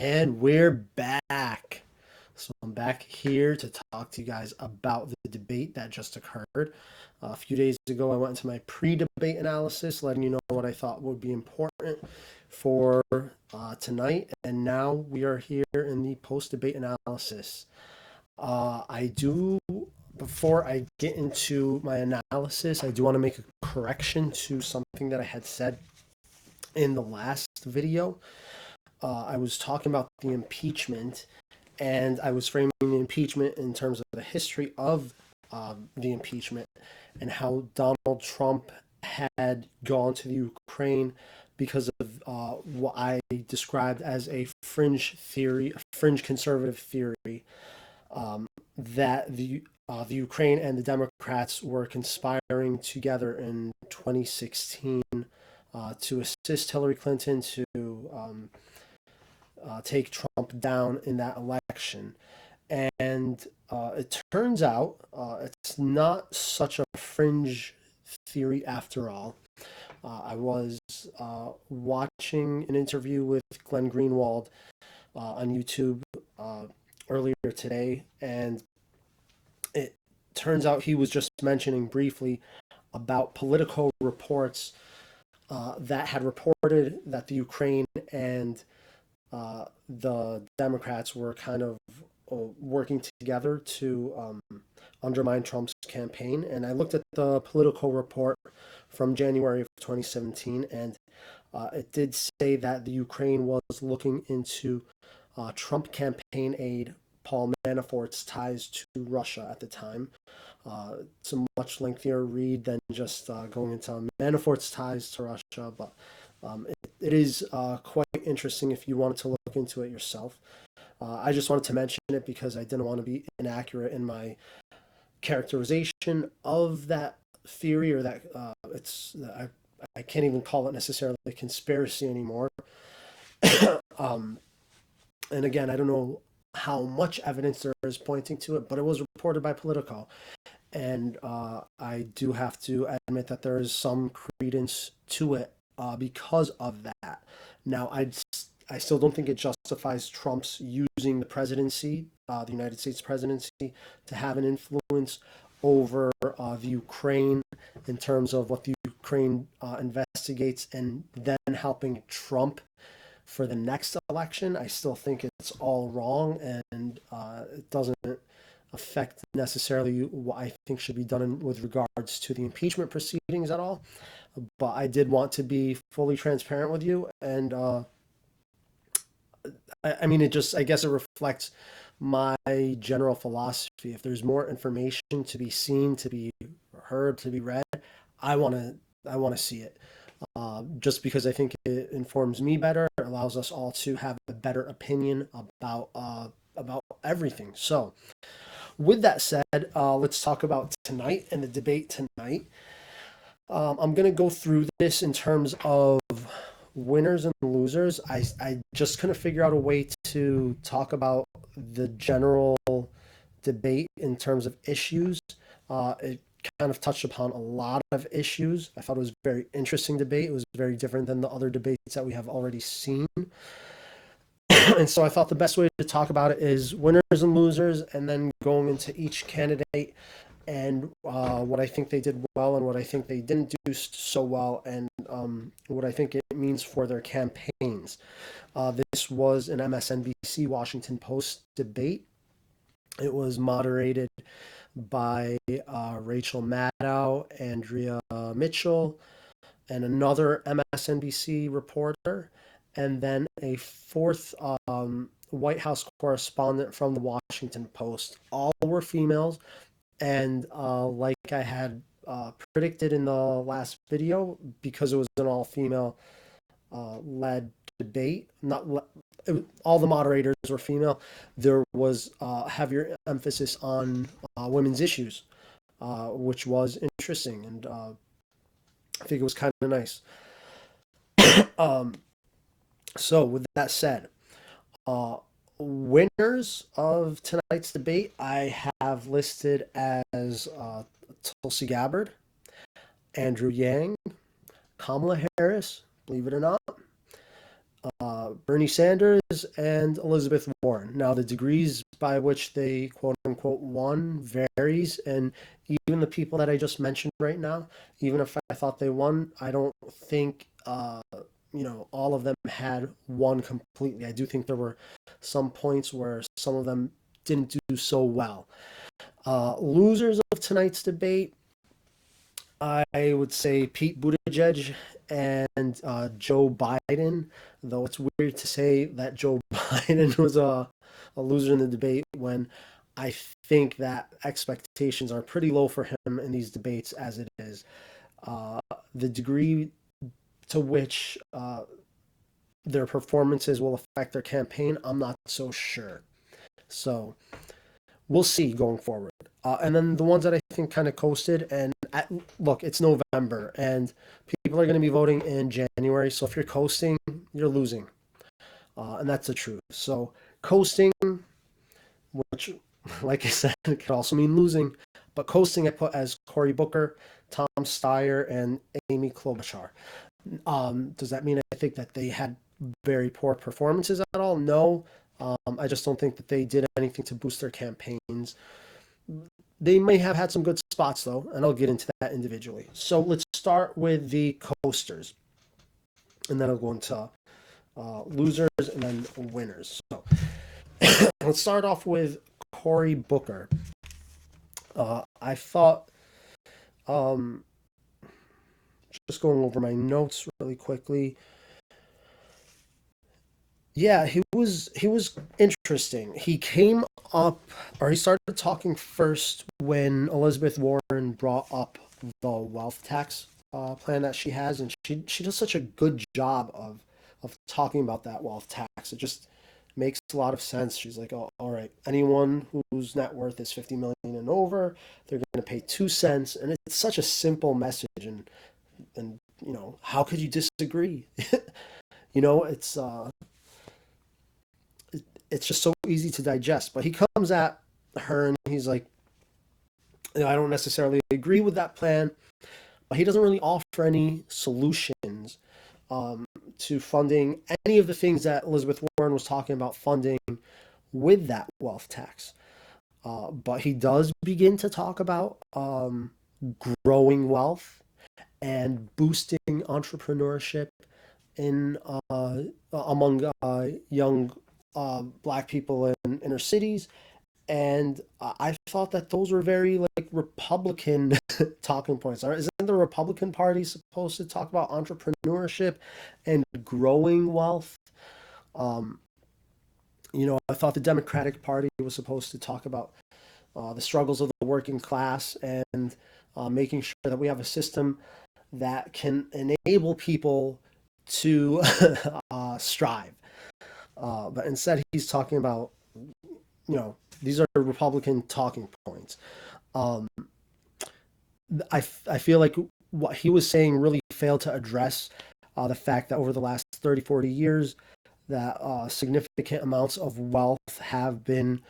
And we're back. So I'm back here to talk to you guys about the debate that just occurred. A few days ago, I went into my pre-debate analysis, letting you know what I thought would be important for tonight. And now we are here in the post-debate analysis. Before I get into my analysis, I do want to make a correction to something that I had said in the last video. I was talking about the impeachment, and I was framing the impeachment in terms of the history of the impeachment and how Donald Trump had gone to the Ukraine because of what I described as a fringe theory, a fringe conservative theory, that the Ukraine and the Democrats were conspiring together in 2016 to assist Hillary Clinton to take Trump down in that election. And it turns out it's not such a fringe theory after all. I was watching an interview with Glenn Greenwald on YouTube earlier today, and it turns out he was just mentioning briefly about Politico reports that had reported that the Ukraine and the Democrats were kind of working together to undermine Trump's campaign. And I looked at the Political report from January of 2017, and it did say that the Ukraine was looking into Trump campaign aide Paul Manafort's ties to Russia at the time. It's a much lengthier read than just going into Manafort's ties to Russia, but it is quite interesting if you wanted to look into it yourself. I just wanted to mention it because I didn't want to be inaccurate in my characterization of that theory, or that I can't even call it necessarily a conspiracy anymore. um, and again, I don't know how much evidence there is pointing to it, but it was reported by Politico. And I do have to admit that there is some credence to it because of that. Now, I still don't think it justifies Trump's using the presidency, the United States presidency, to have an influence over the Ukraine in terms of what the Ukraine investigates, and then helping Trump for the next election. I still think it's all wrong, and it doesn't affect necessarily what I think should be done with regards to the impeachment proceedings at all. But I did want to be fully transparent with you, and I mean, I guess it reflects my general philosophy. If there's more information to be seen, to be heard, to be read, I want to, I want to see it. Just because I think it informs me better, it allows us all to have a better opinion about everything. So, with that said, let's talk about tonight and the debate tonight. I'm going to go through this in terms of winners and losers. I just couldn't figure out a way to talk about the general debate in terms of issues. It kind of touched upon a lot of issues. I thought it was a very interesting debate. It was very different than the other debates that we have already seen. And so I thought the best way to talk about it is winners and losers, and then going into each candidate and what I think they did well and what I think they didn't do so well, and what I think it means for their campaigns. This was an MSNBC Washington Post debate. It was moderated by Rachel Maddow, Andrea Mitchell, and another MSNBC reporter, and then a fourth White House correspondent from the Washington Post. All were females, and like I had predicted in the last video, because it was an all-female led debate, all the moderators were female, there was heavier emphasis on women's issues, which was interesting, and I think it was kind of nice. um, so, with that said, winners of tonight's debate I have listed as Tulsi Gabbard, Andrew Yang, Kamala Harris, believe it or not, Bernie Sanders and Elizabeth Warren. Now, the degrees by which they quote unquote won varies, and even the people that I just mentioned right now, even if I thought they won, I don't think all of them had won completely. I do think there were some points where some of them didn't do so well. Losers of tonight's debate, I would say Pete Buttigieg and Joe Biden, though it's weird to say that Joe Biden was a loser in the debate when I think that expectations are pretty low for him in these debates as it is. Uh, the degree to which their performances will affect their campaign, I'm not so sure. So we'll see going forward. And then the ones that I think kind of coasted, and look, it's November, and people are going to be voting in January. So if you're coasting, you're losing, and that's the truth. So coasting, which, like I said, it could also mean losing, but coasting I put as Cory Booker, Tom Steyer, and Amy Klobuchar. Does that mean I think that they had very poor performances at all? No. I just don't think that they did anything to boost their campaigns. They may have had some good spots though, and I'll get into that individually. So let's start with the coasters, and then I'll go into losers and then winners. So let's start off with Cory Booker. I thought, um, just going over my notes really quickly. Yeah, he was interesting. He came up, or he started talking first when Elizabeth Warren brought up the wealth tax plan that she has, and she does such a good job of talking about that wealth tax. It just makes a lot of sense. She's like, oh, all right, anyone whose net worth is 50 million and over, they're going to pay 2 cents, and it's such a simple message, and how could you disagree? It's it's just so easy to digest. But he comes at her and he's like, I don't necessarily agree with that plan, but he doesn't really offer any solutions um, to funding any of the things that Elizabeth Warren was talking about funding with that wealth tax. But he does begin to talk about growing wealth and boosting entrepreneurship in among young black people in inner cities. And I thought that those were very like Republican talking points. Isn't the Republican Party supposed to talk about entrepreneurship and growing wealth? Um, I thought the Democratic Party was supposed to talk about the struggles of the working class and making sure that we have a system that can enable people to strive. But instead, he's talking about, these are Republican talking points. Um, I feel like what he was saying really failed to address the fact that over the last 30, 40 years, that significant amounts of wealth have been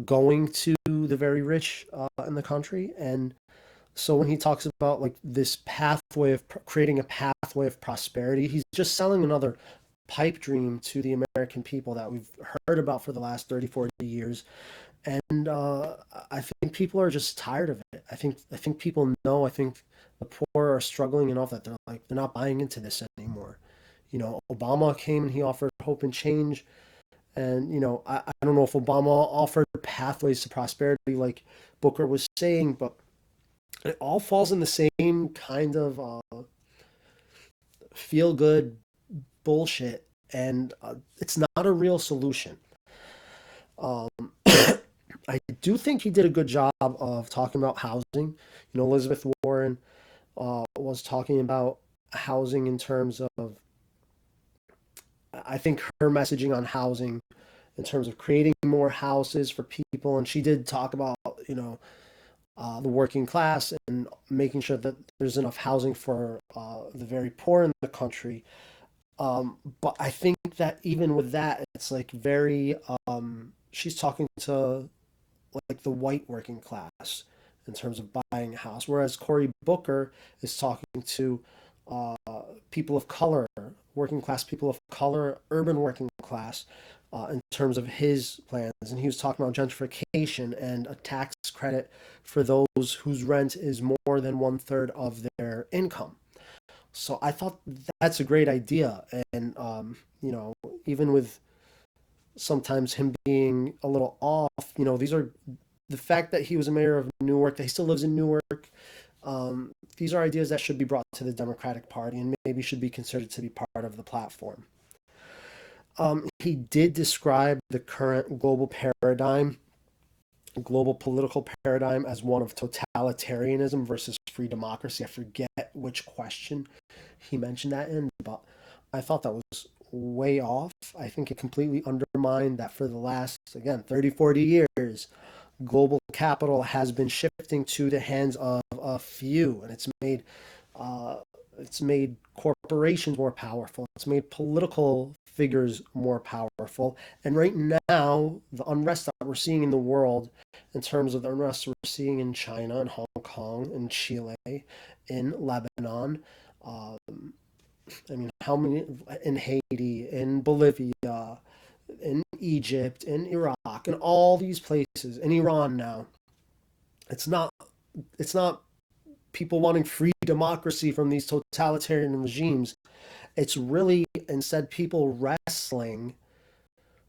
going to the very rich in the country. And so when he talks about like this pathway of creating a pathway of prosperity, he's just selling another pipe dream to the American people that we've heard about for the last 30, 40 years. And I think people are just tired of it. I think people know. I think the poor are struggling enough that they're not buying into this anymore. Obama came and he offered hope and change. And I don't know if Obama offered pathways to prosperity like Booker was saying, but it all falls in the same kind of feel good bullshit, and it's not a real solution. Um, I do think he did a good job of talking about housing. Elizabeth Warren was talking about housing in terms of, I think her messaging on housing in terms of creating more houses for people, and she did talk about, the working class and making sure that there's enough housing for the very poor in the country. But I think that even with that, it's like very, she's talking to like the white working class in terms of buying a house, whereas Cory Booker is talking to uh, people of color, working class people of color, urban working class, in terms of his plans. And he was talking about gentrification and a tax credit for those whose rent is more than one third of their income. So I thought that's a great idea. And, even with sometimes him being a little off, these are the fact that he was a mayor of Newark, that he still lives in Newark. These are ideas that should be brought to the Democratic Party and maybe should be considered to be part of the platform. He did describe the current global political paradigm, as one of totalitarianism versus free democracy. I forget which question he mentioned that in, but I thought that was way off. I think it completely undermined that for the last, again, 30, 40 years, global capital has been shifting to the hands of a few, and uh, it's made corporations more powerful. It's made political figures more powerful. And right now, the unrest that we're seeing in the world, in terms of the unrest we're seeing in China and Hong Kong and Chile, in Lebanon, um, I mean, how many in Haiti, in Bolivia, in Egypt, in Iraq, in all these places, in Iran now. It's not it's not people wanting free democracy from these totalitarian regimes. It's really instead people wrestling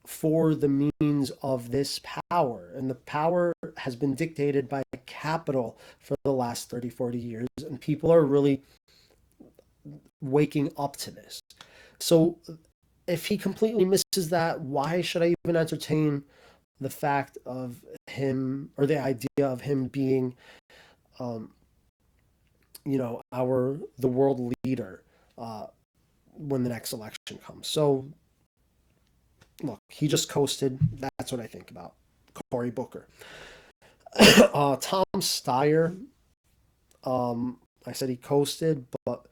for the means of this power. And the power has been dictated by capital for the last 30, 40 years. And people are really waking up to this. So if he completely misses that, why should I even entertain the fact of him, or the idea of him being, um, the world leader, uh, when the next election comes? So look, he just coasted. That's what I think about Cory Booker. Tom Steyer, I said he coasted, but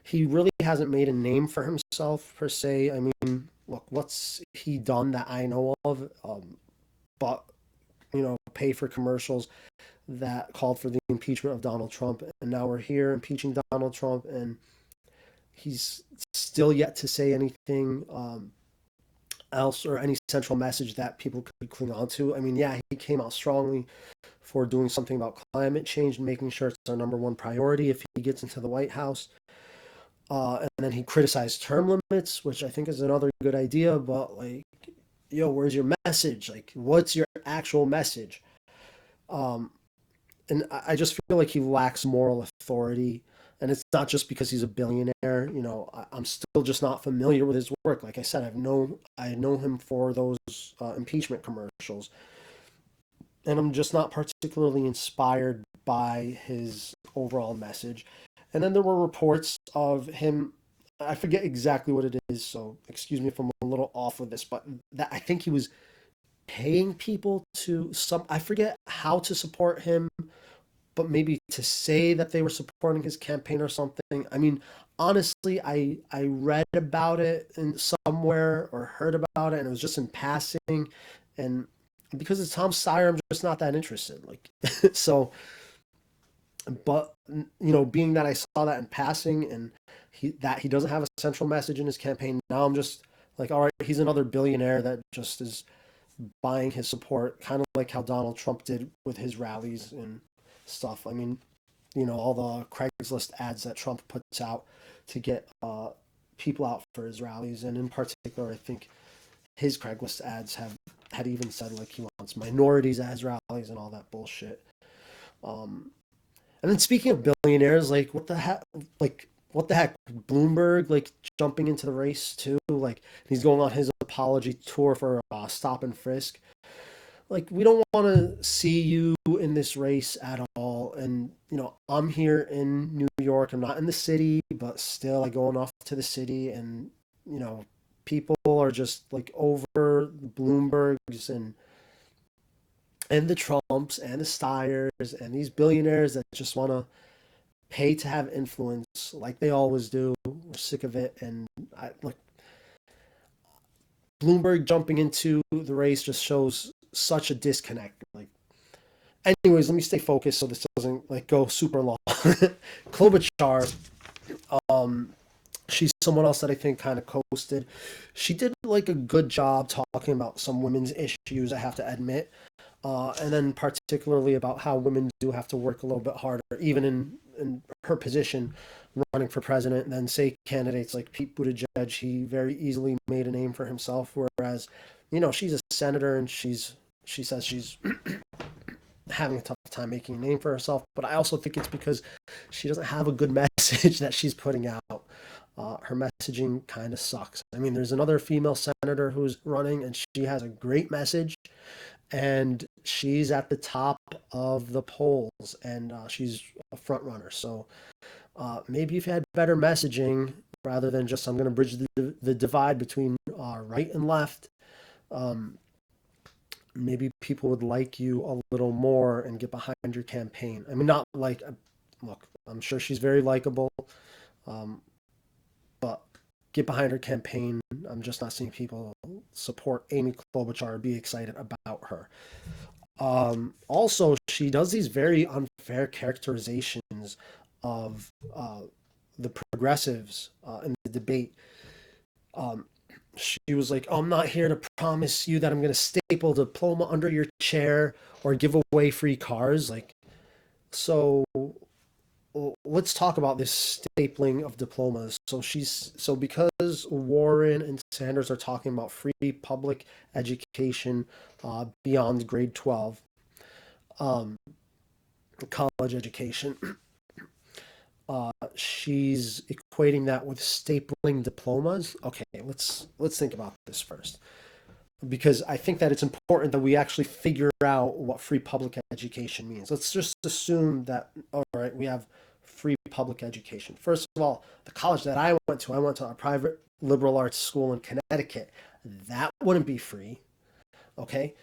he really hasn't made a name for himself per se. I mean, look, what's he done that I know of? But pay for commercials that called for the impeachment of Donald Trump, and now we're here impeaching Donald Trump, and he's still yet to say anything else, or any central message that people could cling on to. I mean, yeah, he came out strongly for doing something about climate change and making sure it's our number one priority if he gets into the White House. And then he criticized term limits, which I think is another good idea. But like, where's your message? Like, what's your actual message? Um, and I just feel like he lacks moral authority. And it's not just because he's a billionaire. I'm still just not familiar with his work. Like I said, I know him for those impeachment commercials, and I'm just not particularly inspired by his overall message. And then there were reports of him. I forget exactly what it is, so excuse me if I'm a little off with this, but that I think he was paying people to some. I forget how to support him, but maybe to say that they were supporting his campaign or something. I mean, honestly, I read about it in somewhere or heard about it, and it was just in passing, and because it's Tom Steyer, I'm just not that interested. Like, so, but being that I saw that in passing, and he doesn't have a central message in his campaign, now I'm just like, all right, he's another billionaire that just is buying his support, kind of like how Donald Trump did with his rallies and stuff. I mean, all the Craigslist ads that Trump puts out to get people out for his rallies, and in particular, I think his Craigslist ads had even said like he wants minorities at his rallies and all that bullshit. Um, and then speaking of billionaires, like what the heck, Bloomberg like jumping into the race too, like he's going on his apology tour for stop and frisk. Like, we don't want to see you in this race at all. And I'm here in New York. I'm not in the city, but still I go enough to the city, and you know people are just like over the Bloombergs and the Trumps and the Steyers and these billionaires that just want to pay to have influence like they always do. We're sick of it. And like, Bloomberg jumping into the race just shows such a disconnect. Like, anyways, let me stay focused so this doesn't like go super long. Klobuchar, um, She's someone else that I think kind of coasted. She did like a good job talking about some women's issues, I have to admit, and then particularly about how women do have to work a little bit harder, even in her position, running for president. And then say candidates like Pete Buttigieg, he very easily made a name for himself, whereas, she's a senator and she says she's having a tough time making a name for herself. But I also think it's because she doesn't have a good message that she's putting out. Her messaging kind of sucks. I mean, there's another female senator who's running, and she has a great message, and she's at the top of the polls, and she's a front runner. So maybe if you had better messaging rather than just I'm going to bridge the divide between right and left, um, maybe people would like you a little more and get behind your campaign. I mean, not like, look, I'm sure she's very likable, um, but get behind her campaign. I'm just not seeing people support Amy Klobuchar or be excited about her. Also, she does these very unfair characterizations of the progressives in the debate. Um, she was like, "Oh, I'm not here to promise you that I'm going to staple a diploma under your chair or give away free cars." Like, so let's talk about this stapling of diplomas. So because Warren and Sanders are talking about free public education beyond grade 12, um, college education, she's equating that with stapling diplomas. Okay, let's think about this first, because I think that it's important that we actually figure out what free public education means. Let's just assume that, all right, we have free public education. First of all, the college that I went to a private liberal arts school in Connecticut. That wouldn't be free, okay?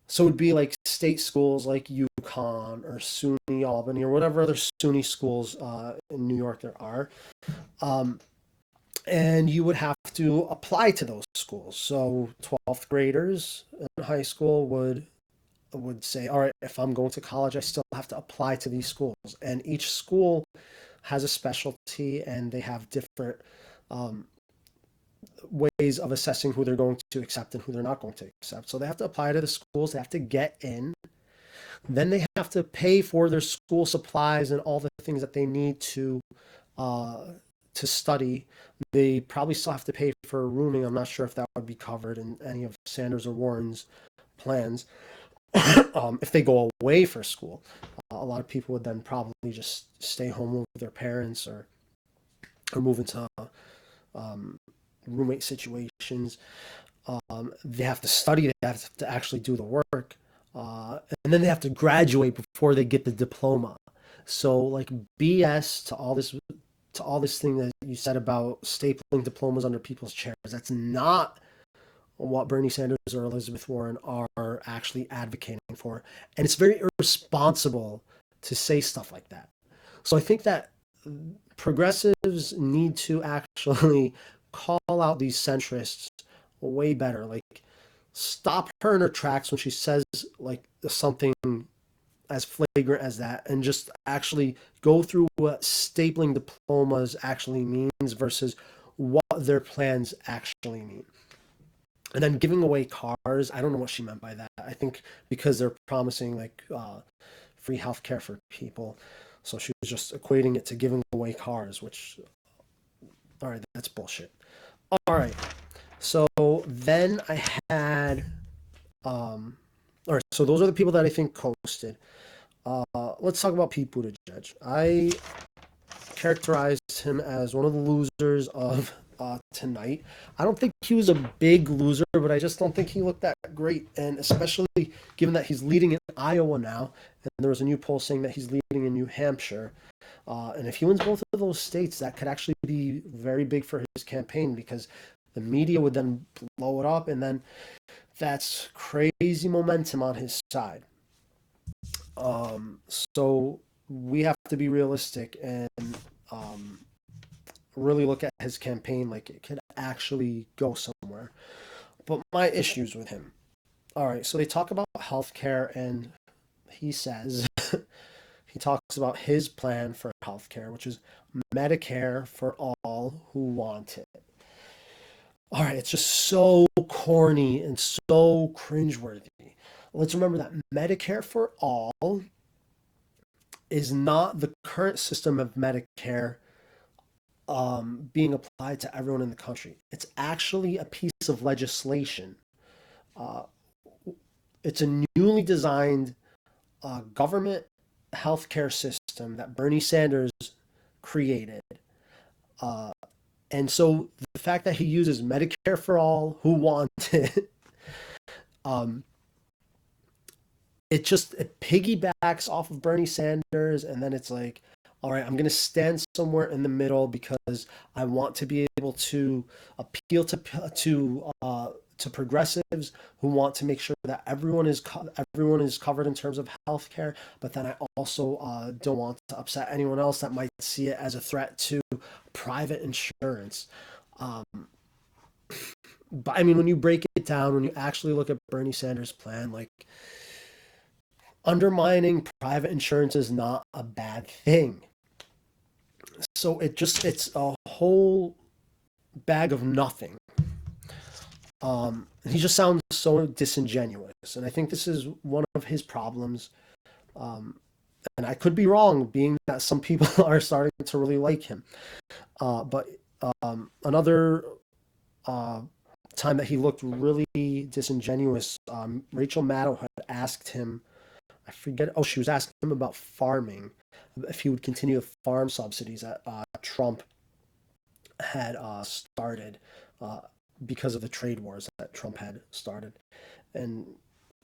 So it would be like state schools like UConn or SUNY Albany or whatever other SUNY schools in New York there are. Um, and you would have to apply to those schools. So 12th graders in high school would say, all right, if I'm going to college, I still have to apply to these schools. And each school has a specialty, and they have different um, ways of assessing who they're going to accept and who they're not going to accept. So they have to apply to the schools, they have to get in. Then they have to pay for their school supplies and all the things that they need uh, to study. They probably still have to pay for rooming. I'm not sure if that would be covered in any of Sanders or Warren's plans. If they go away for school, a lot of people would then probably just stay home with their parents or move into um, roommate situations. They have to study, they have to actually do the work, and then they have to graduate before they get the diploma. So like BS to all this thing that you said about stapling diplomas under people's chairs. That's not what Bernie Sanders or Elizabeth Warren are actually advocating for. And it's very irresponsible to say stuff like that. So I think that progressives need to actually call out these centrists way better. Like, stop her in her tracks when she says like something as flagrant as that, and just actually go through what stapling diplomas actually means versus what their plans actually mean. And then giving away cars, I don't know what she meant by that. I think because they're promising like free healthcare for people. So she was just equating it to giving away cars, which, all right, that's bullshit. All right. So then I had, all right, so those are the people that I think coasted. Let's talk about Pete Buttigieg. I characterized him as one of the losers of tonight. I don't think he was a big loser, but I just don't think he looked that great. And especially given that he's leading in Iowa now, and there was a new poll saying that he's leading in New Hampshire. And if he wins both of those states, that could actually be very big for his campaign, because the media would then blow it up, and then that's crazy momentum on his side. So we have to be realistic and um, really look at his campaign like it could actually go somewhere. But my issues with him. All right, so they talk about healthcare, and he says he talks about his plan for healthcare, which is Medicare for all who want it. All right, it's just so corny and so cringeworthy. Let's remember that Medicare for all is not the current system of Medicare being applied to everyone in the country. It's actually a piece of legislation. Uh, it's a newly designed government healthcare system that Bernie Sanders created. Uh, and so the fact that he uses Medicare for all who want it, um, it piggybacks off of Bernie Sanders, and then it's like, all right, I'm going to stand somewhere in the middle because I want to be able to appeal to progressives who want to make sure that everyone is covered in terms of healthcare, but then I also don't want to upset anyone else that might see it as a threat to private insurance. Um, but I mean, when you break it down, when you actually look at Bernie Sanders' plan, like undermining private insurance is not a bad thing. So it's a whole bag of nothing. He just sounds so disingenuous, and I think this is one of his problems. Um, and I could be wrong, being that some people are starting to really like him. But another uh, time that he looked really disingenuous, Rachel Maddow had asked him, I forget, oh, she was asking him about farming, if he would continue the farm subsidies that Trump had started uh, because of the trade wars that Trump had started. And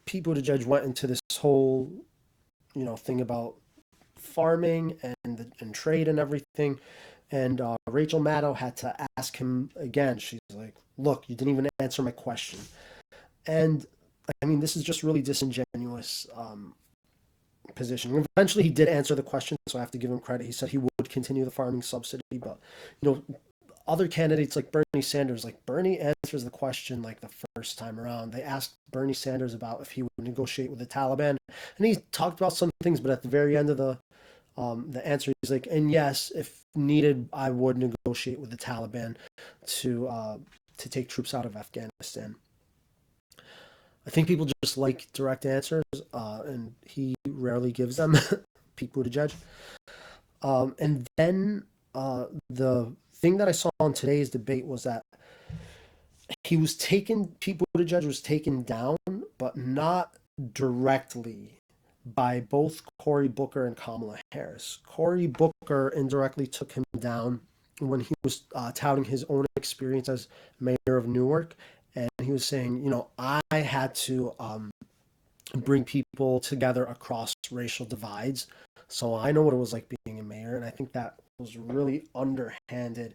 Pete Buttigieg went into this whole, thing about farming and trade and everything. And Rachel Maddow had to ask him again. She's like, "Look, you didn't even answer my question." And I mean, this is just really disingenuous position. Eventually, he did answer the question, so I have to give him credit. He said he would continue the farming subsidy, but other candidates like Bernie Sanders, like Bernie answers the question like the first time around. They asked Bernie Sanders about if he would negotiate with the Taliban, and he talked about some things, but at the very end of the answer, he's like, and yes, if needed, I would negotiate with the Taliban to take troops out of Afghanistan. I think people just like direct answers, and he rarely gives them. Pete Buttigieg. And then the thing that I saw on today's debate was that Pete Buttigieg was taken down, but not directly by both Cory Booker and Kamala Harris. Cory Booker indirectly took him down when he was touting his own experience as mayor of Newark. And he was saying, I had to bring people together across racial divides. So I know what it was like being a mayor. And I think that was really underhanded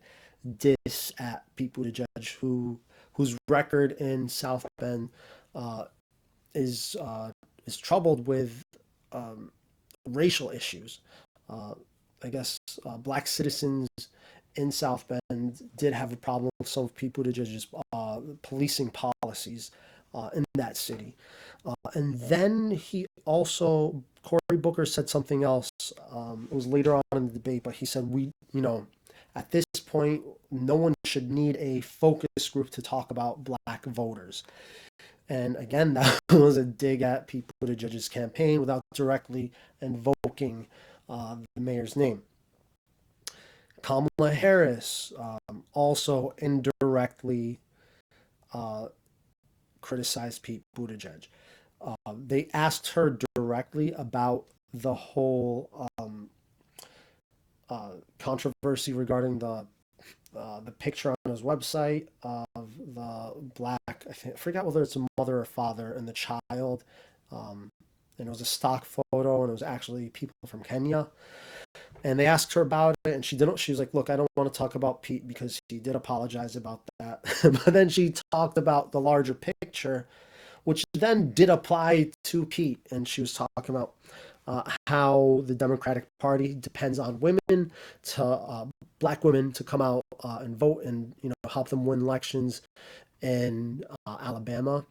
diss at Pete Buttigieg, whose record in South Bend uh, is troubled with um, racial issues. Uh, I guess black citizens in South Bend did have a problem with some of Pete Buttigieg's policing policies in that city. And then Cory Booker said something else. It was later on in the debate, but he said, at this point, no one should need a focus group to talk about black voters. And again, that was a dig at Pete Buttigieg's campaign without directly invoking the mayor's name. Kamala Harris also indirectly criticized Pete Buttigieg. They asked her directly about the whole controversy regarding the picture on his website of the black, I forgot whether it's a mother or father and the child. And it was a stock photo, and it was actually people from Kenya. And they asked her about it, and she didn't. She was like, "Look, I don't want to talk about Pete because he did apologize about that." But then she talked about the larger picture, which then did apply to Pete, and she was talking about how the Democratic Party depends on women black women to come out and vote and help them win elections in Alabama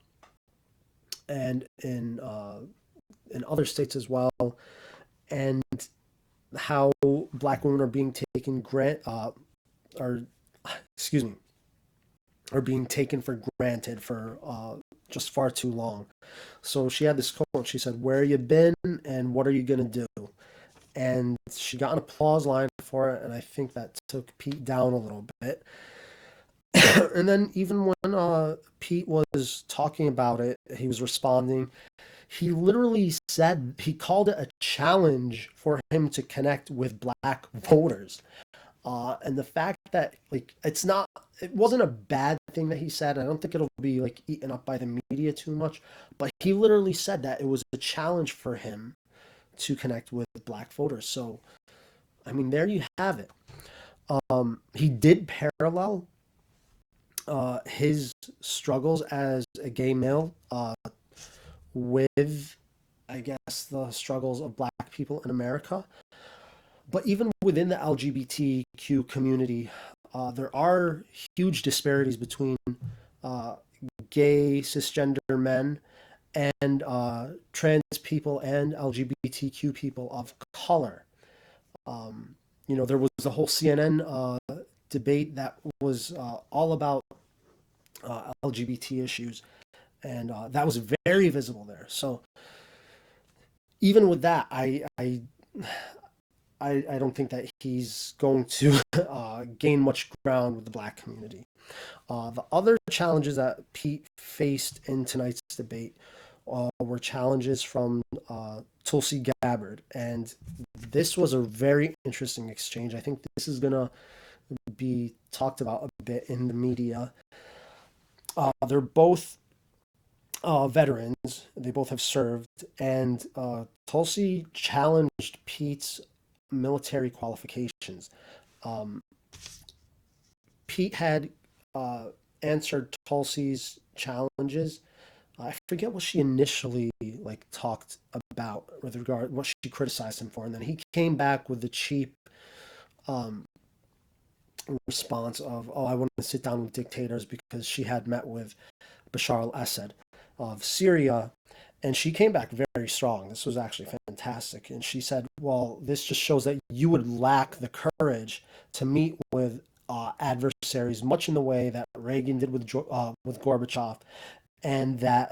and in other states as well. and how black women are being taken or excuse me, are being taken for granted for just far too long. So she had this quote. She said, "Where you been, and what are you gonna do?" And she got an applause line for it, and I think that took Pete down a little bit. And then even when Pete was talking about it, he was responding. He literally said he called it a challenge for him to connect with black voters. And the fact that like it wasn't a bad thing that he said. I don't think it'll be like eaten up by the media too much, but he literally said that it was a challenge for him to connect with black voters. So I mean, there you have it. He did parallel his struggles as a gay male with, I guess, the struggles of black people in America. But even within the LGBTQ community, there are huge disparities between uh, gay cisgender men and trans people and LGBTQ people of color. There was the whole CNN debate that was all about LGBT issues, and that was very visible there. So even with that, I don't think that he's going to gain much ground with the black community. The other challenges that Pete faced in tonight's debate were challenges from Tulsi Gabbard, and this was a very interesting exchange. I think this is going to be talked about a bit in the media. They're both veterans. They both have served, and Tulsi challenged Pete's military qualifications. Um, Pete had answered Tulsi's challenges. I forget what she initially like talked about with regard what she criticized him for, and then he came back with the cheap um, response of, "Oh, I want to sit down with dictators," because she had met with Bashar al-Assad of Syria, and she came back very strong. This was actually fantastic, and she said, "Well, this just shows that you would lack the courage to meet with adversaries, much in the way that Reagan did with Gorbachev, and that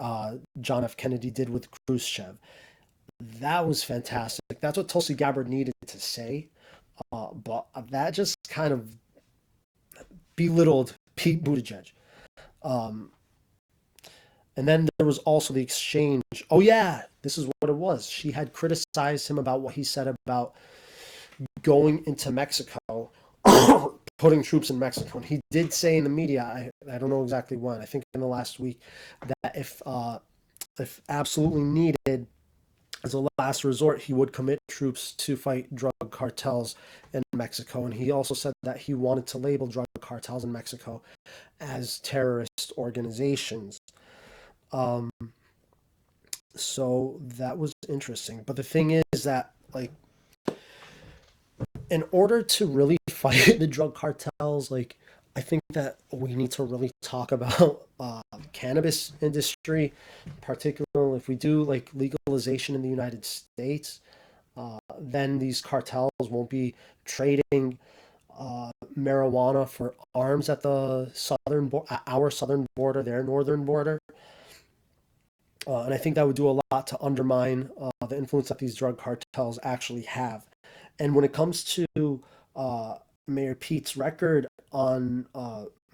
John F. Kennedy did with Khrushchev." That was fantastic. That's what Tulsi Gabbard needed to say, but that just kind of belittled Pete Buttigieg. Um, And then there was also the exchange. Oh, yeah, this is what it was. She had criticized him about what he said about going into Mexico, putting troops in Mexico. And he did say in the media, I don't know exactly when, I think in the last week, that if absolutely needed, as a last resort, he would commit troops to fight drug cartels in Mexico. And he also said that he wanted to label drug cartels in Mexico as terrorist organizations. Um, so that was interesting. But the thing is that, like, in order to really fight the drug cartels, like, I think that we need to really talk about cannabis industry, particularly if we do like legalization in the United States, then these cartels won't be trading marijuana for arms at the our southern border, their northern border. And I think that would do a lot to undermine the influence that these drug cartels actually have. And when it comes to Mayor Pete's record on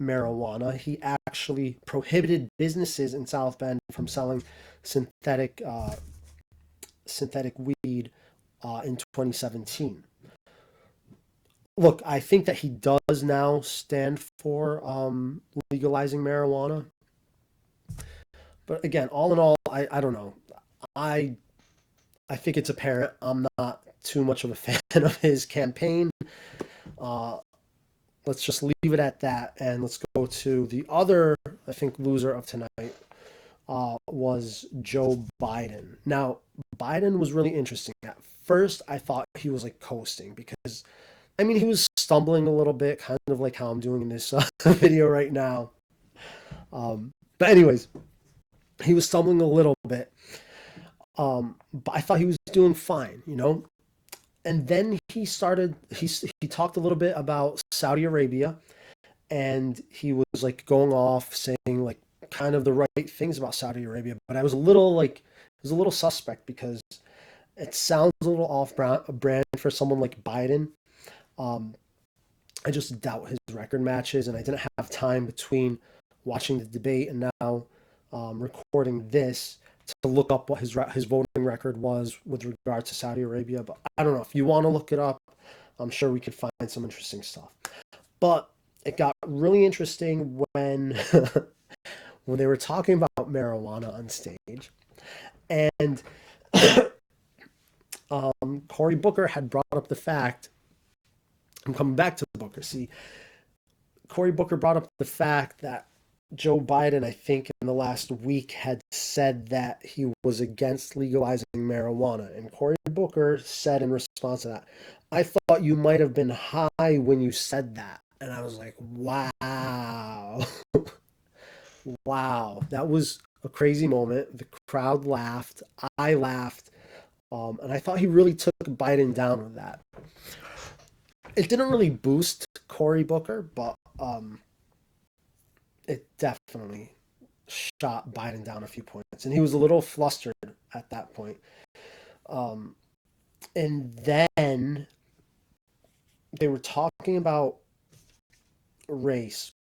marijuana, he actually prohibited businesses in South Bend from selling synthetic synthetic weed in 2017. Look, I think that he does now stand for legalizing marijuana. But again, all in all, I don't know. I I think it's apparent I'm not too much of a fan of his campaign. Uh, let's just leave it at that, and let's go to the other, I think, loser of tonight was Joe Biden. Now, Biden was really interesting. At first, I thought he was like coasting because, I mean, he was stumbling a little bit, kind of like how I'm doing in this video right now. But anyways, he was stumbling a little bit. But I thought he was doing fine, you know? And then he talked a little bit about Saudi Arabia, and he was like going off saying like kind of the right things about Saudi Arabia, but I was a little like it was a little suspect because it sounds a little off brand for someone like Biden. Um, I just doubt his record matches, and I didn't have time between watching the debate and now recording this to look up what his voting record was with regard to Saudi Arabia. But I don't know if you want to look it up. I'm sure we could find some interesting stuff. But it got really interesting when when they were talking about marijuana on stage, and Cory Booker had brought up the fact. I'm coming back to Booker. See, Cory Booker brought up the fact that Joe Biden, I think, in the last week had said that he was against legalizing marijuana. And Cory Booker said in response to that, I thought you might have been high when you said that. And I was like, wow. Wow. That was a crazy moment. The crowd laughed. I laughed. And I thought he really took Biden down with that. It didn't really boost Cory Booker, but it definitely shot Biden down a few points, and he was a little flustered at that point. Um, and then they were talking about race,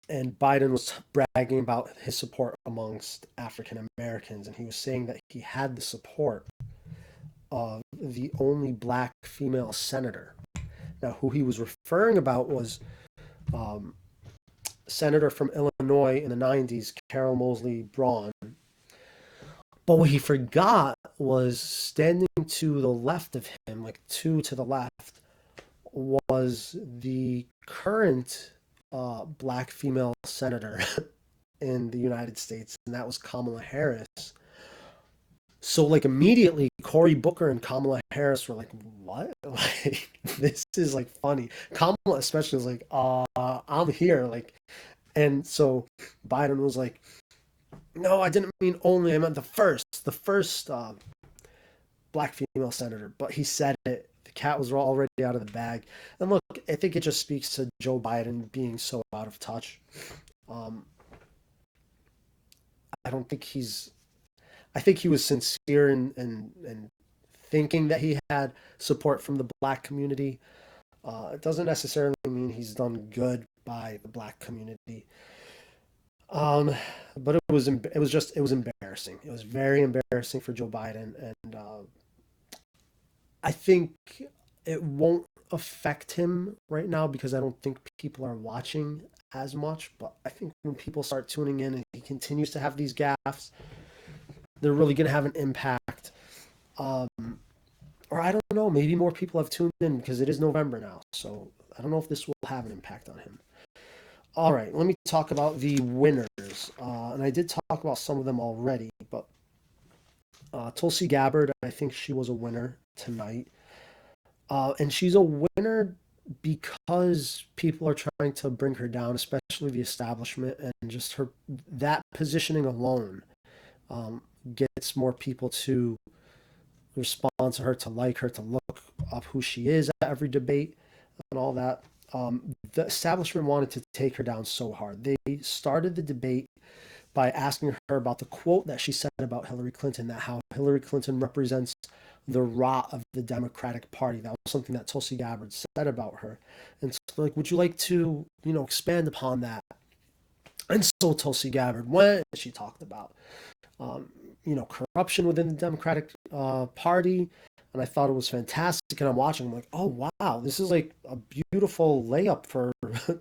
and Biden was bragging about his support amongst African Americans, and he was saying that he had the support of the only black female senator. Now, who he was referring about was um, senator from Illinois in the 90s, Carol Moseley Braun. But what he forgot was standing to the left of him, like two to the left, was the current black female senator in the United States, and that was Kamala Harris. So, like, immediately, Cory Booker and Kamala Harris were like, what? Like, this is, like, funny. Kamala especially was like, I'm here. Like, and so Biden was like, no, I didn't mean only. I meant the first black female senator. But he said it. The cat was already out of the bag. And look, I think it just speaks to Joe Biden being so out of touch. Um, I don't think he's. I think he was sincere in thinking that he had support from the black community. It doesn't necessarily mean he's done good by the black community. Um, but it was embarrassing. It was very embarrassing for Joe Biden, and I think it won't affect him right now because I don't think people are watching as much. But I think when people start tuning in and he continues to have these gaffes, they're really going to have an impact. Um, or I don't know, maybe more people have tuned in because it is November now. So I don't know if this will have an impact on him. All right, let me talk about the winners. And I did talk about some of them already, but Tulsi Gabbard, I think she was a winner tonight. And she's a winner because people are trying to bring her down, especially the establishment, and just her that positioning alone um, gets more people to respond to her, to like her, to look up who she is at every debate and all that. The establishment wanted to take her down so hard. They started the debate by asking her about the quote that she said about Hillary Clinton, that how Hillary Clinton represents the rot of the Democratic Party. That was something that Tulsi Gabbard said about her. And so, like, would you like to, expand upon that? And so Tulsi Gabbard went, and she talked about, um, corruption within the Democratic Party. And I thought it was fantastic. And I'm watching, I'm like, oh, wow, this is like a beautiful layup for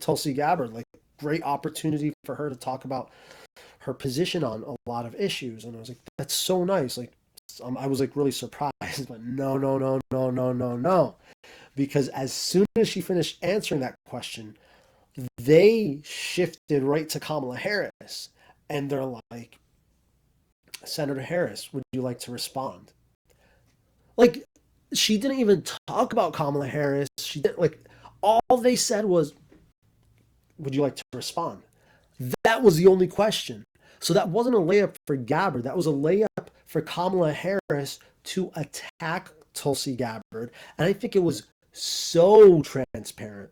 Tulsi Gabbard. Like, great opportunity for her to talk about her position on a lot of issues. And I was like, that's so nice. Like, I was like really surprised, but no, no, no, no, no, no, no. Because as soon as she finished answering that question, they shifted right to Kamala Harris. And they're like, Senator Harris, would you like to respond? Like, she didn't even talk about Kamala Harris. She didn't, like, all they said was, would you like to respond? That was the only question. So that wasn't a layup for Gabbard. That was a layup for Kamala Harris to attack Tulsi Gabbard, and I think it was so transparent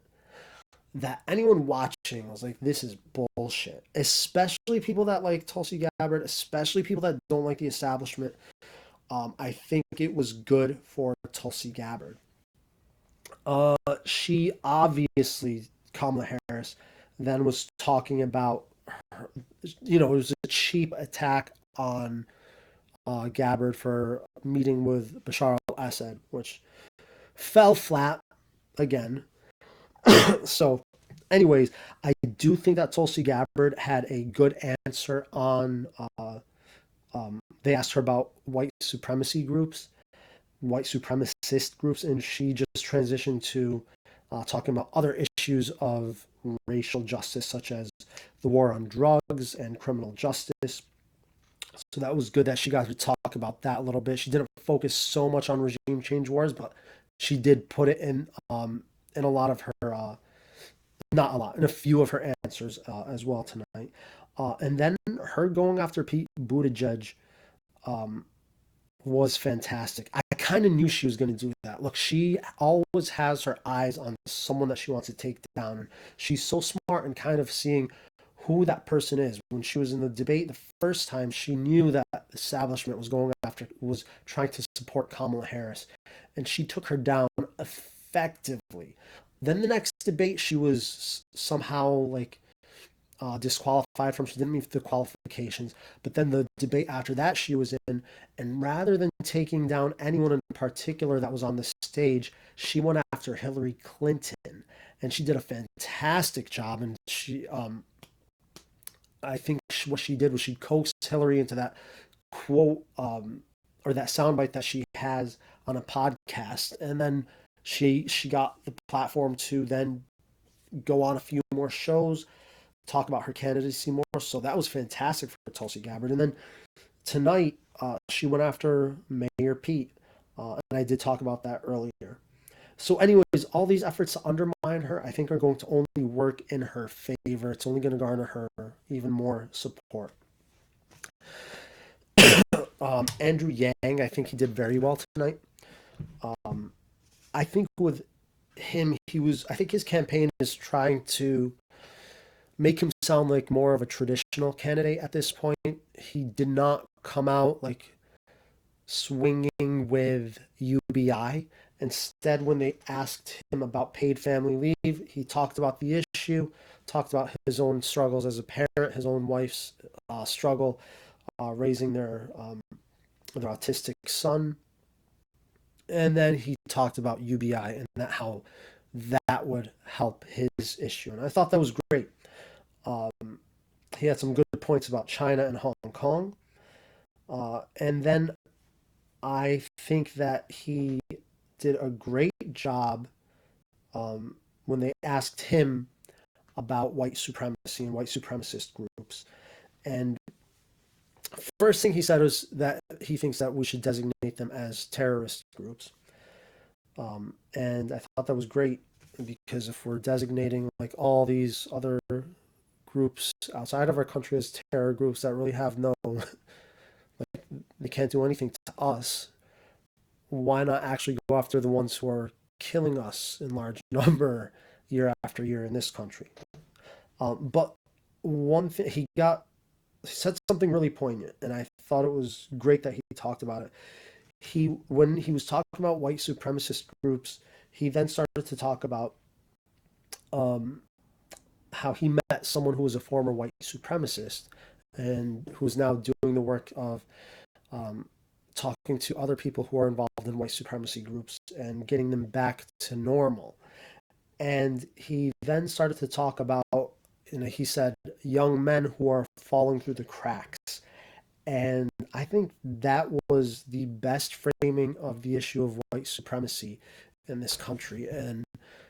that anyone watching was like, "This is bullshit." Especially people that like Tulsi Gabbard, especially people that don't like the establishment. I think it was good for Tulsi Gabbard. She obviously, Kamala Harris, then was talking about her, it was a cheap attack on Gabbard for meeting with Bashar al-Assad, which fell flat again. So, anyways, I do think that Tulsi Gabbard had a good answer on. They asked her about white supremacist groups, and she just transitioned to talking about other issues of racial justice, such as the war on drugs and criminal justice. So that was good that she got to talk about that a little bit. She didn't focus so much on regime change wars, but she did put it in a lot of her not a lot in a few of her answers as well tonight. And then her going after Pete Buttigieg um, was fantastic. I kind of knew she was going to do that. Look, she always has her eyes on someone that she wants to take down. She's so smart and kind of seeing who that person is. When she was in the debate the first time, she knew that the establishment was trying to support Kamala Harris, and she took her down effectively. Then the next debate, she was somehow like disqualified from. She didn't meet the qualifications. But then the debate after that she was in, and rather than taking down anyone in particular that was on the stage, she went after Hillary Clinton, and she did a fantastic job. And I think what she did was she coaxed Hillary into that quote or that soundbite that she has on a podcast, and then she got the platform to then go on a few more shows, talk about her candidacy more. So that was fantastic for Tulsi Gabbard. And then tonight, she went after Mayor Pete, and I did talk about that earlier. So, anyways, all these efforts to undermine her, I think, are going to only work in her favor. It's only going to garner her even more support. Andrew Yang, I think he did very well tonight. Um, I think with him, I think his campaign is trying to make him sound like more of a traditional candidate at this point. He did not come out like swinging with UBI. Instead, when they asked him about paid family leave, he talked about the issue, talked about his own struggles as a parent, his own wife's struggle raising their autistic son, and then he talked about UBI and how that would help his issue. And I thought that was great. Um, he had some good points about China and Hong Kong. And then I think that he did a great job when they asked him about white supremacy and white supremacist groups. And first thing he said was that he thinks that we should designate them as terrorist groups. And I thought that was great because if we're designating like all these other groups outside of our country as terror groups that really have no, like, they can't do anything to us, why not actually go after the ones who are killing us in large number year after year in this country? But one thing he said something really poignant, and I thought it was great that he talked about it. When he was talking about white supremacist groups, he then started to talk about um, how he met someone who was a former white supremacist and who's now doing the work of um, talking to other people who are involved in white supremacy groups and getting them back to normal. And he then started to talk about, he said, young men who are falling through the cracks. And I think that was the best framing of the issue of white supremacy in this country. And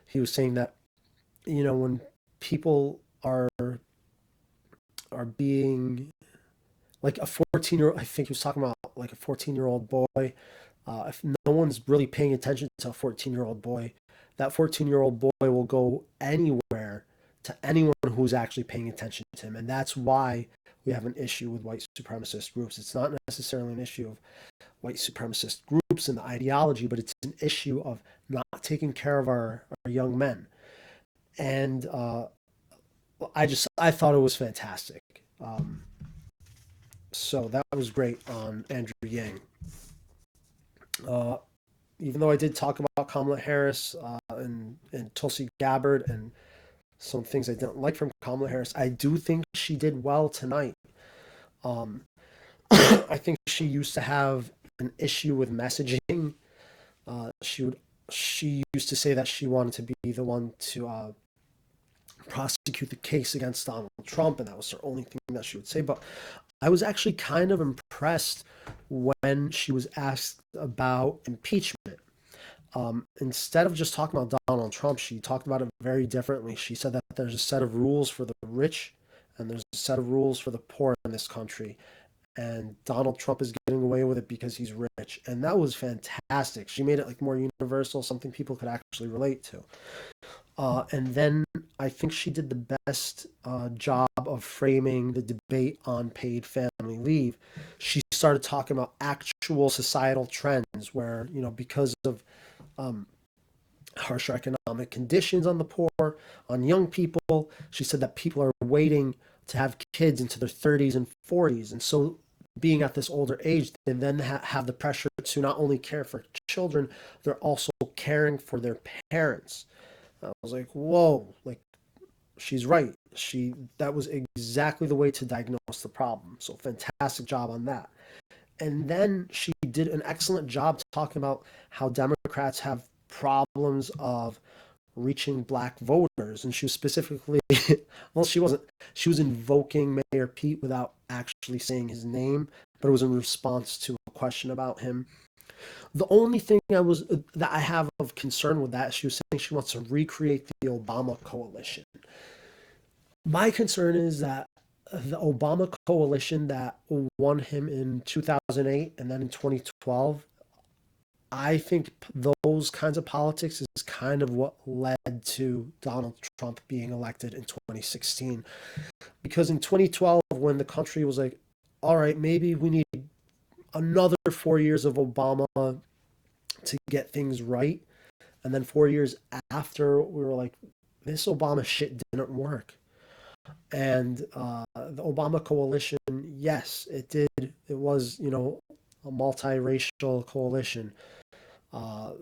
he was saying that, when people are being like a 14-year-old, I think he was talking about like a 14-year-old boy. If no one's really paying attention to a 14-year-old boy, that 14-year-old boy will go anywhere to anyone who's actually paying attention to him. And that's why we have an issue with white supremacist groups. It's not necessarily an issue of white supremacist groups and the ideology, but it's an issue of not taking care of our young men. And I thought it was fantastic. So that was great on Andrew Yang. Uh, Even though I did talk about Kamala Harris and Tulsi Gabbard and some things I didn't like from Kamala Harris, I do think she did well tonight. Um, I think she used to have an issue with messaging. She used to say that she wanted to be the one to prosecute the case against Donald Trump, and that was her only thing that she would say. But I was actually kind of impressed when she was asked about impeachment. Instead of just talking about Donald Trump, she talked about it very differently. She said that there's a set of rules for the rich and there's a set of rules for the poor in this country. And Donald Trump is getting away with it because he's rich. And that was fantastic. She made it like more universal, something people could actually relate to. And then I think she did the best job of framing the debate on paid family leave. She started talking about actual societal trends where, because of um, harsher economic conditions on the poor, on young people, she said that people are waiting to have kids into their 30s and 40s. And so being at this older age, they then have the pressure to not only care for children, they're also caring for their parents. I was like, whoa, like she's right. That was exactly the way to diagnose the problem. So fantastic job on that. And then she did an excellent job talking about how Democrats have problems of reaching black voters. And she was specifically, well, she was invoking Mayor Pete without actually saying his name, but it was in response to a question about him. The only thing that I have of concern with that, she was saying she wants to recreate the Obama coalition. My concern is that the Obama coalition that won him in 2008 and then in 2012, I think those kinds of politics is kind of what led to Donald Trump being elected in 2016. Because in 2012, when the country was like, all right, maybe we need another 4 years of Obama to get things right. And then 4 years after, we were like, this Obama shit didn't work. And the Obama coalition, yes, it did. It was, a multiracial coalition. Uh,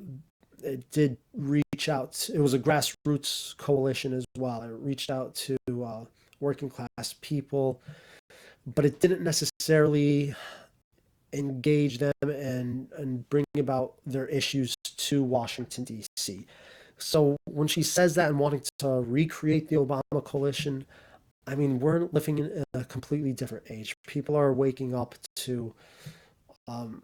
it did reach out. It was a grassroots coalition as well. It reached out to working class people, but it didn't necessarily engage them and bring about their issues to Washington, D.C. So when she says that and wanting to recreate the Obama coalition, I mean, we're living in a completely different age. People are waking up to, um,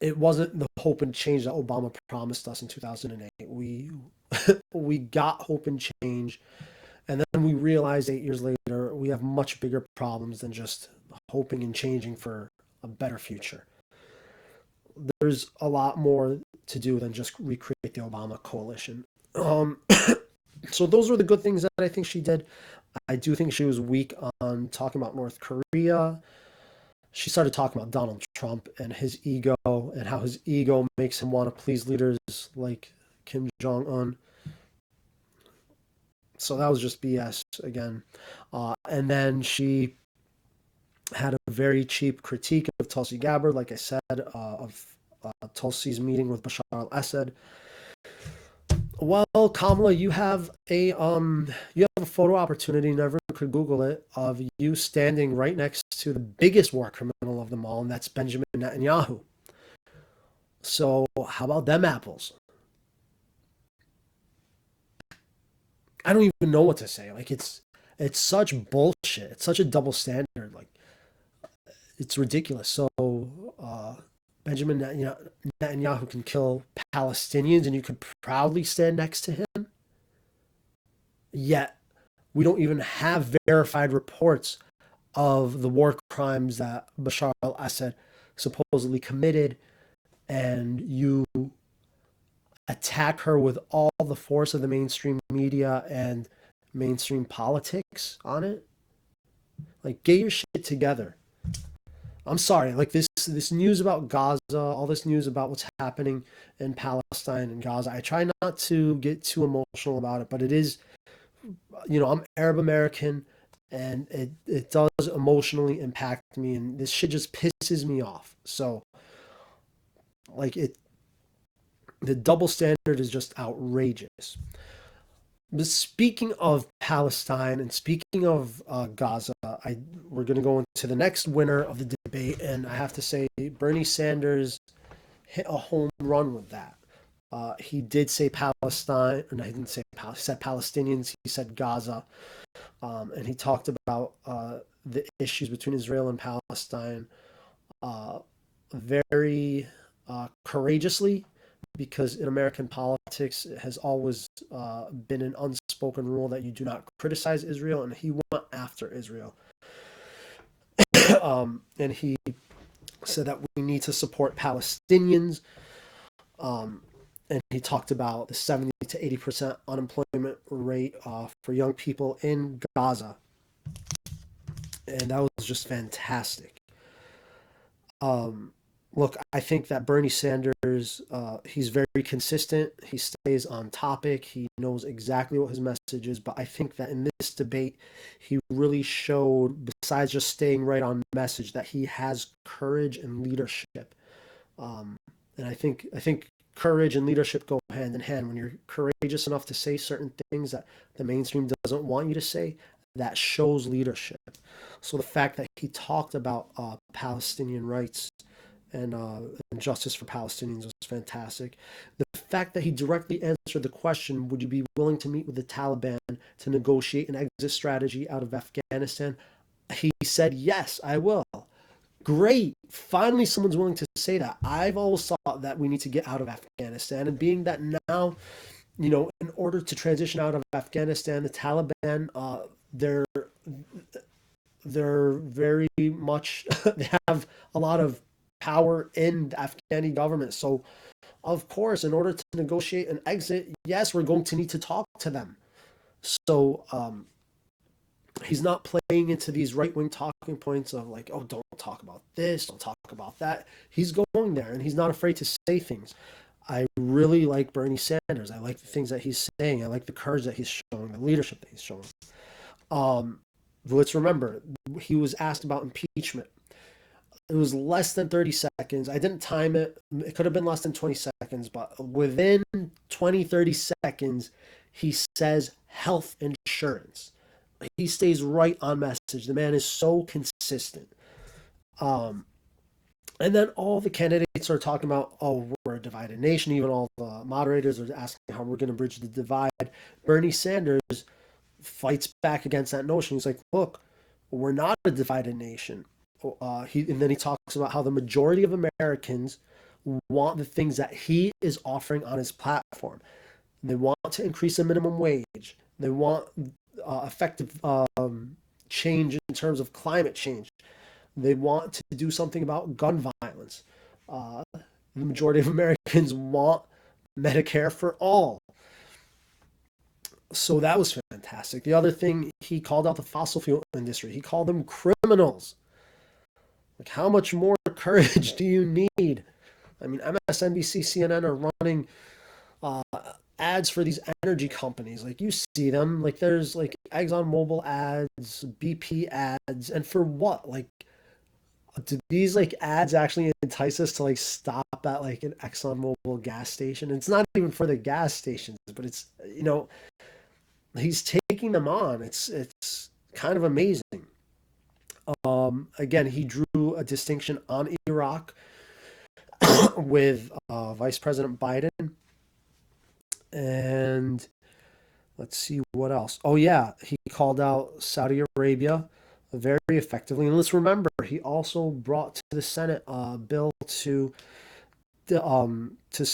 it wasn't the hope and change that Obama promised us in 2008. We got hope and change, and then we realized 8 years later we have much bigger problems than just hoping and changing for a better future. There's a lot more to do than just recreate the Obama coalition. So those were the good things that I think she did. I do think she was weak on talking about North Korea. She started talking about Donald Trump and his ego and how his ego makes him want to please leaders like Kim Jong Un. So that was just BS again. And then she had a very cheap critique of Tulsi Gabbard, like I said, of Tulsi's meeting with Bashar al-Assad. Well, Kamala, you have a photo opportunity, never could Google it, of you standing right next to the biggest war criminal of them all, and that's Benjamin Netanyahu. So how about them apples? I don't even know what to say. Like it's such bullshit. It's such a double standard. Like it's ridiculous. So uh, Benjamin Netanyahu can kill Palestinians, and you could proudly stand next to him. Yet we don't even have verified reports of the war crimes that Bashar al-Assad supposedly committed, and you attack her with all the force of the mainstream media and mainstream politics on it. Like, get your shit together. I'm sorry, like this news about Gaza, all this news about what's happening in Palestine and Gaza. I try not to get too emotional about it, but it is, I'm Arab American, and it does emotionally impact me, and this shit just pisses me off. So, like the double standard is just outrageous. But speaking of Palestine and speaking of Gaza, we're going to go into the next winner of the debate, and I have to say Bernie Sanders hit a home run with that. He did say Palestine, and I didn't say He said Palestinians. He said Gaza, and he talked about the issues between Israel and Palestine uh, very courageously, because in American politics it has always been an unspoken rule that you do not criticize Israel, and he went after Israel. And he said that we need to support Palestinians. Um, and he talked about the 70 to 80% unemployment rate for young people in Gaza. And that was just fantastic. Um, Look, I think that Bernie Sanders, he's very consistent. He stays on topic. He knows exactly what his message is. But I think that in this debate, he really showed, besides just staying right on message, that he has courage and leadership. Um, and I think courage and leadership go hand in hand. When you're courageous enough to say certain things that the mainstream doesn't want you to say, that shows leadership. So the fact that he talked about Palestinian rights and justice for Palestinians was fantastic. The fact that he directly answered the question, would you be willing to meet with the Taliban to negotiate an exit strategy out of Afghanistan? He said, yes, I will. Great. Finally, someone's willing to say that. I've always thought that we need to get out of Afghanistan. And being that now, in order to transition out of Afghanistan, the Taliban, they're they're very much they have a lot of power in the Afghani government. So, of course, in order to negotiate an exit, yes, we're going to need to talk to them. So, he's not playing into these right wing talking points of like, oh, don't talk about this, don't talk about that. He's going there and he's not afraid to say things. I really like Bernie Sanders. I like the things that he's saying. I like the courage that he's showing, the leadership that he's showing. Um, let's remember, he was asked about impeachment. It was less than 30 seconds. I didn't time it. It could have been less than 20 seconds, but within 20, 30 seconds, he says health insurance. He stays right on message. The man is so consistent. Um, and then all the candidates are talking about, oh, we're a divided nation. Even all the moderators are asking how we're going to bridge the divide. Bernie Sanders fights back against that notion. He's like, look, we're not a divided nation. And then he talks about how the majority of Americans want the things that he is offering on his platform. They want to increase the minimum wage. They want effective change in terms of climate change. They want to do something about gun violence. The majority of Americans want Medicare for all. So that was fantastic. The other thing, he called out the fossil fuel industry. He called them criminals. Like, how much more courage do you need? I mean, MSNBC, CNN are running uh, ads for these energy companies. Like, you see them. Like, there's like ExxonMobil ads, BP ads, and for what? Like, do these like ads actually entice us to like stop at like an ExxonMobil gas station? It's not even for the gas stations, but it's he's taking them on. It's kind of amazing. Again, he drew a distinction on Iraq with Vice President Biden. And let's see what else. Oh, yeah, he called out Saudi Arabia very effectively. And let's remember, he also brought to the Senate a bill to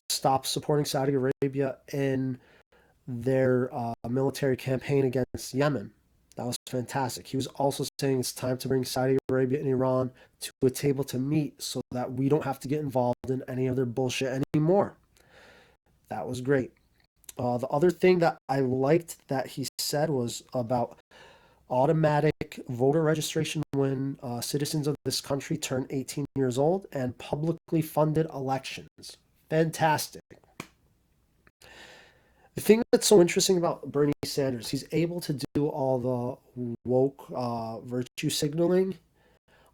stop supporting Saudi Arabia in their military campaign against Yemen. That was fantastic. He was also saying it's time to bring Saudi Arabia and Iran to a table to meet so that we don't have to get involved in any other bullshit anymore. That was great. The other thing that I liked that he said was about automatic voter registration when citizens of this country turn 18 years old, and publicly funded elections. Fantastic. The thing that's so interesting about Bernie Sanders, he's able to do all the woke virtue signaling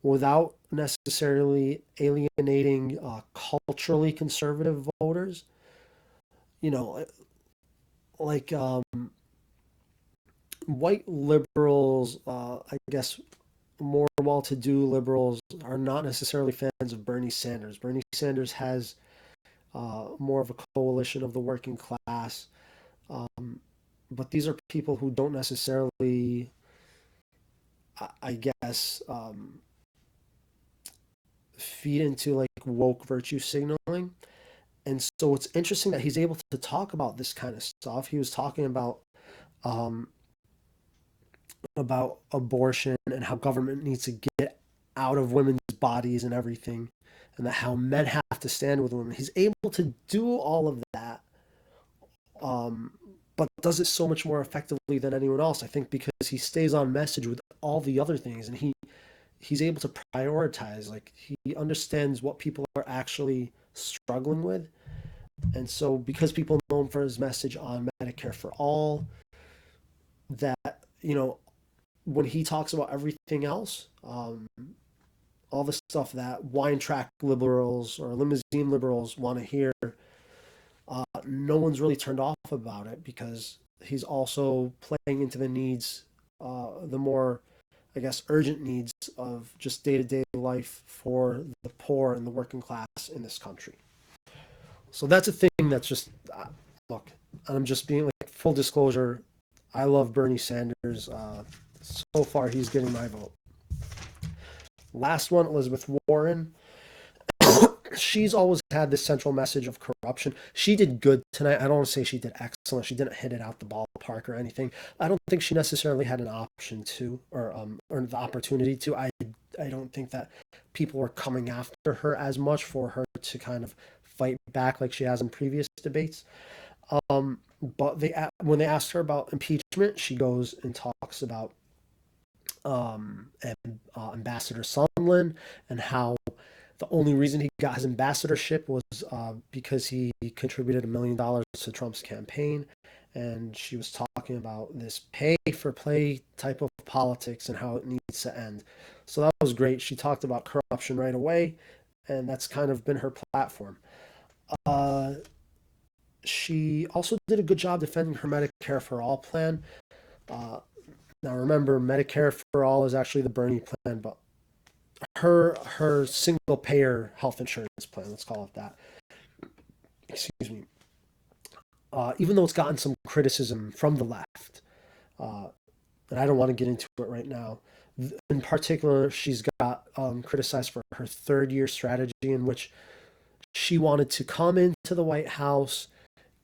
without necessarily alienating culturally conservative voters. You know, like white liberals, I guess more well-to-do liberals are not necessarily fans of Bernie Sanders. Bernie Sanders has more of a coalition of the working class, um, but these are people who don't necessarily, I guess, feed into like woke virtue signaling. And so it's interesting that he's able to talk about this kind of stuff. He was talking um, about abortion and how government needs to get out of women's bodies and everything, and that how men have to stand with women. He's able to do all of that, um, but does it so much more effectively than anyone else. I think because he stays on message with all the other things, and he's able to prioritize. Like he understands what people are actually struggling with, and so because people know him for his message on Medicare for all, that when he talks about everything else, all the stuff that wine track liberals or limousine liberals want to hear, no one's really turned off about it because he's also playing into the needs, the more, I guess, urgent needs of just day to day life for the poor and the working class in this country. So that's a thing that's just, look, I'm just being like full disclosure. I love Bernie Sanders. So far, he's getting my vote. Last one, Elizabeth Warren. She's always had this central message of corruption. She did good tonight. I don't want to say she did excellent. She didn't hit it out the ballpark or anything. I don't think she necessarily had an option to, or the opportunity to. I don't think that people were coming after her as much for her to kind of fight back like she has in previous debates. But when they asked her about impeachment, she goes and talks about Ambassador Sondland and how the only reason he got his ambassadorship was because he contributed $1 million to Trump's campaign. And she was talking about this pay for play type of politics and how it needs to end. So that was great. She talked about corruption right away, and that's kind of been her platform. Uh, she also did a good job defending her Medicare for All plan. Uh, Now remember, Medicare for All is actually the Bernie plan, but her single payer health insurance plan, let's call it that. Excuse me. Even though it's gotten some criticism from the left, uh, and I don't want to get into it right now. In particular, she's got criticized for her third year strategy, in which she wanted to come into the White House,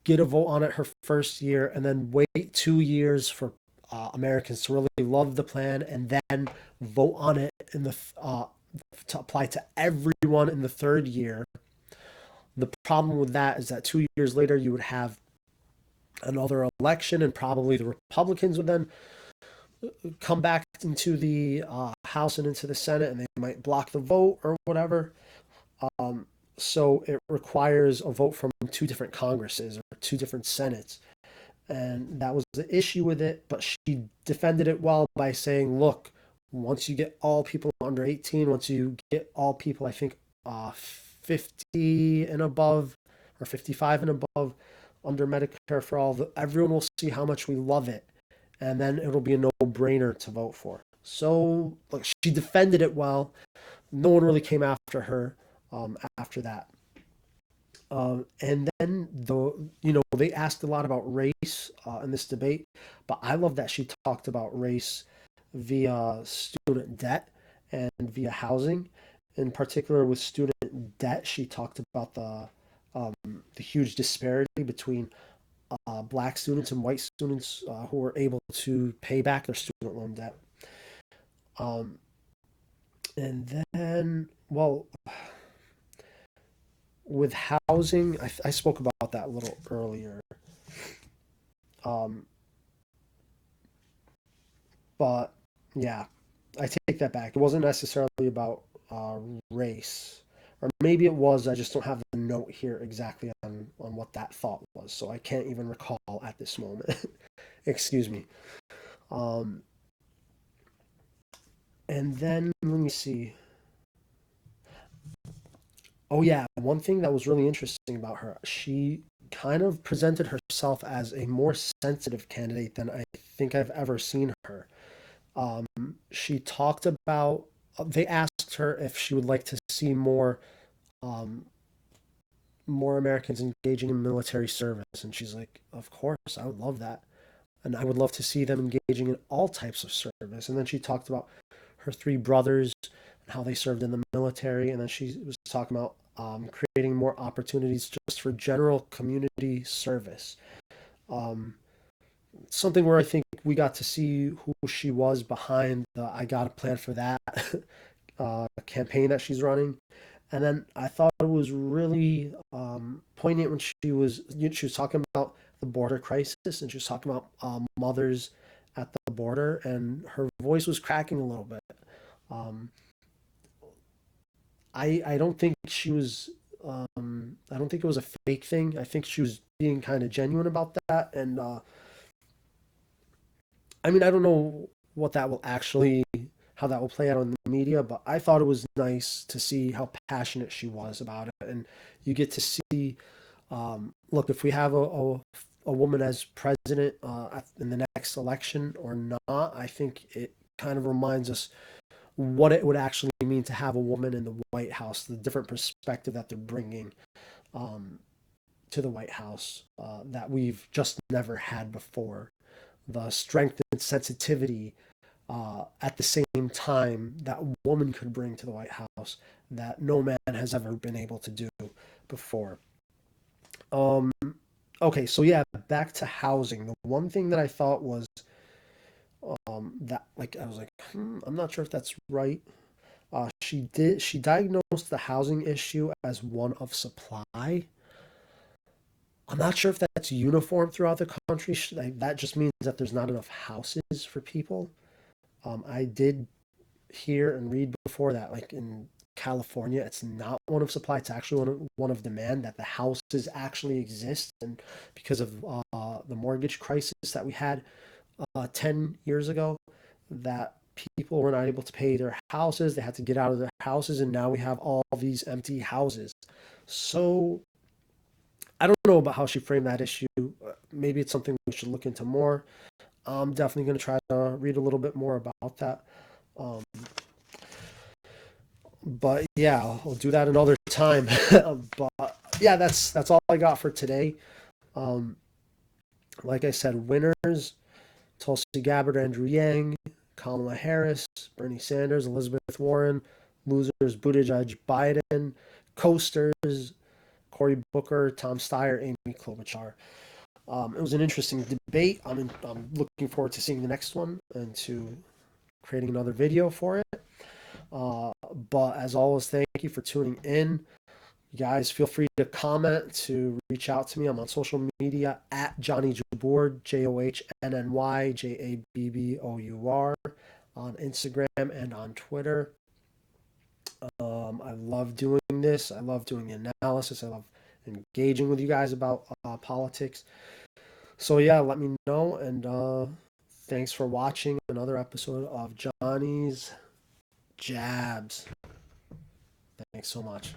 get a vote on it her first year, and then wait 2 years for Americans to really love the plan, and then vote on it to apply to everyone in the third year. The problem with that is that 2 years later you would have another election, and probably the Republicans would then come back into the House and into the Senate, and they might block the vote or whatever. So it requires a vote from two different Congresses or two different Senates. And that was the issue with it. But she defended it well by saying, look, once you get all people under 18, once you get all people, I think, 50 and above or 55 and above under Medicare for all, everyone will see how much we love it. And then it'll be a no-brainer to vote for. So like, she defended it well. No one really came after her after that. And then they asked a lot about race in this debate, but I love that she talked about race via student debt and via housing. In particular, with student debt, she talked about the huge disparity between black students and white students who were able to pay back their student loan debt. Um, and then, well, with housing, I spoke about that a little earlier. Um, but Yeah, I take that back. It wasn't necessarily about race, or maybe it was. I just don't have the note here exactly on what that thought was, so I can't even recall at this moment. Excuse me. Um, and then let me see. Oh yeah, one thing that was really interesting about her, she kind of presented herself as a more sensitive candidate than I think I've ever seen her. Um, she talked about, they asked her if she would like to see um, more Americans engaging in military service. And she's like, of course, I would love that. And I would love to see them engaging in all types of service. And then she talked about her three brothers and how they served in the military. And then she was talking about creating more opportunities just for general community service. Um, Something where I think we got to see who she was behind the I Got a Plan for That campaign that she's running. And then I thought it was really poignant when she was talking about the border crisis and she was talking about mothers at the border, and her voice was cracking a little bit. Um, I don't think she was I don't think it was a fake thing. I think she was being kind of genuine about that, and I mean, I don't know what that will actually, how that will play out in the media, but I thought it was nice to see how passionate she was about it. And you get to see, look, if we have a woman as president in the next election or not, I think it kind of reminds us what it would actually mean to have a woman in the White House, the different perspective that they're bringing um, to the White House that we've just never had before, the strength and sensitivity at the same time that woman could bring to the White House that no man has ever been able to do before. Um, okay, so yeah, back to housing. The one thing that I thought was that, like, I was like, I'm not sure if that's right. She diagnosed the housing issue as one of supply. I'm not sure if that's uniform throughout the country. Like, that just means that there's not enough houses for people. I did hear and read before that, like in California, it's not one of supply; it's actually one of demand. That the houses actually exist, and because of the mortgage crisis that we had 10 years ago, that people were not able to pay their houses. They had to get out of their houses, and now we have all these empty houses. So I don't know about how she framed that issue. Maybe it's something we should look into more. I'm definitely going to try to read a little bit more about that. Um, but yeah, I'll do that another time. But yeah, that's all I got for today. Um, like I said, winners: Tulsi Gabbard, Andrew Yang, Kamala Harris, Bernie Sanders, Elizabeth Warren. Losers: Buttigieg, Biden. Coasters: Cory Booker, Tom Steyer, Amy Klobuchar. It was an interesting debate. I'm looking forward to seeing the next one and to creating another video for it. Uh, but as always, thank you for tuning in. You guys, feel free to comment, to reach out to me. I'm on social media at Johnny Jabbour, JohnnyJabbour, on Instagram and on Twitter. I love doing this. I love doing the analysis. I love engaging with you guys about politics. So yeah, let me know, and thanks for watching another episode of Johnny's Jabs. Thanks so much.